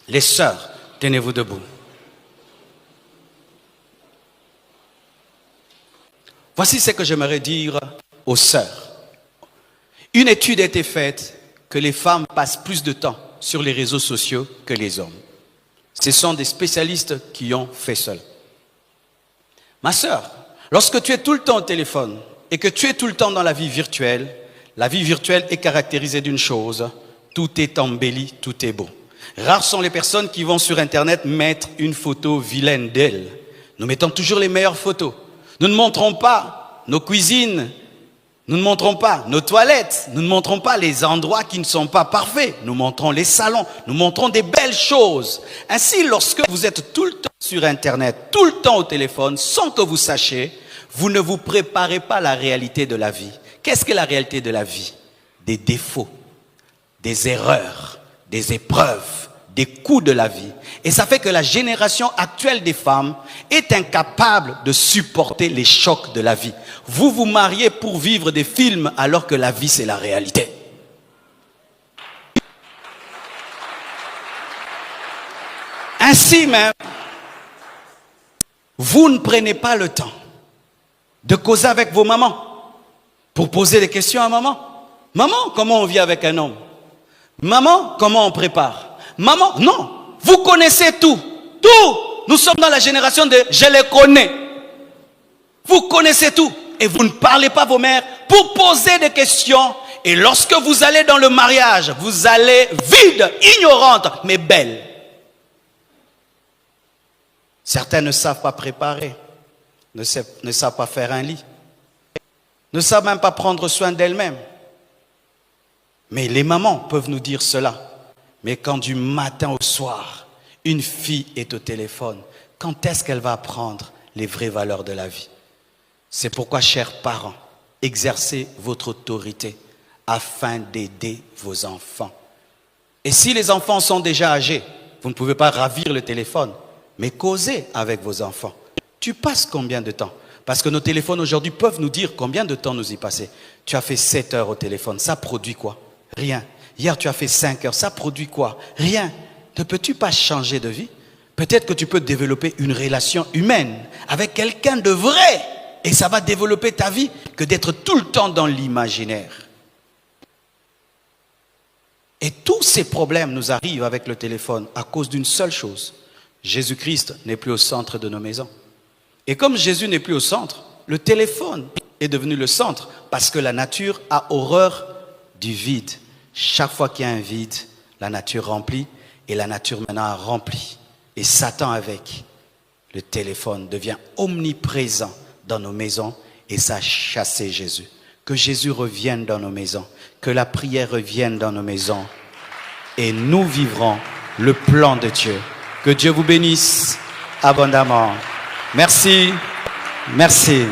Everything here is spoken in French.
Les sœurs, tenez-vous debout. Voici ce que j'aimerais dire aux sœurs. Une étude a été faite que les femmes passent plus de temps sur les réseaux sociaux que les hommes. Ce sont des spécialistes qui ont fait cela. Ma sœur, lorsque tu es tout le temps au téléphone et que tu es tout le temps dans la vie virtuelle est caractérisée d'une chose, tout est embelli, tout est beau. Rares sont les personnes qui vont sur Internet mettre une photo vilaine d'elles. Nous mettons toujours les meilleures photos. Nous ne montrons pas nos cuisines, nous ne montrons pas nos toilettes, nous ne montrons pas les endroits qui ne sont pas parfaits. Nous montrons les salons, nous montrons des belles choses. Ainsi, lorsque vous êtes tout le temps sur Internet, tout le temps au téléphone, sans que vous sachiez, vous ne vous préparez pas la réalité de la vie. Qu'est-ce que la réalité de la vie? Des défauts, des erreurs, des épreuves, des coups de la vie. Et ça fait que la génération actuelle des femmes est incapable de supporter les chocs de la vie. Vous vous mariez pour vivre des films alors que la vie c'est la réalité. Ainsi même, vous ne prenez pas le temps de causer avec vos mamans pour poser des questions à maman. Maman, comment on vit avec un homme? Maman, comment on prépare? Maman, non, vous connaissez tout. Tout. Nous sommes dans la génération de « je les connais ». Vous connaissez tout. Et vous ne parlez pas vos mères pour poser des questions. Et lorsque vous allez dans le mariage, vous allez vide, ignorante, mais belle. Certains ne savent pas préparer, ne savent pas faire un lit, ne savent même pas prendre soin d'elles-mêmes. Mais les mamans peuvent nous dire cela. Mais quand du matin au soir, une fille est au téléphone, quand est-ce qu'elle va apprendre les vraies valeurs de la vie? C'est pourquoi, chers parents, exercez votre autorité afin d'aider vos enfants. Et si les enfants sont déjà âgés, vous ne pouvez pas ravir le téléphone, mais causez avec vos enfants. Tu passes combien de temps? Parce que nos téléphones aujourd'hui peuvent nous dire combien de temps nous y passer. Tu as fait 7 heures au téléphone, ça produit quoi? Rien. Hier, tu as fait 5 heures, ça produit quoi? Rien. Ne peux-tu pas changer de vie? Peut-être que tu peux développer une relation humaine avec quelqu'un de vrai. Et ça va développer ta vie que d'être tout le temps dans l'imaginaire. Et tous ces problèmes nous arrivent avec le téléphone à cause d'une seule chose. Jésus-Christ n'est plus au centre de nos maisons. Et comme Jésus n'est plus au centre, le téléphone est devenu le centre parce que la nature a horreur du vide. Chaque fois qu'il y a un vide, la nature remplit et la nature maintenant a rempli. Et Satan avec le téléphone devient omniprésent dans nos maisons et ça a chassé Jésus. Que Jésus revienne dans nos maisons, que la prière revienne dans nos maisons et nous vivrons le plan de Dieu. Que Dieu vous bénisse abondamment. Merci, merci.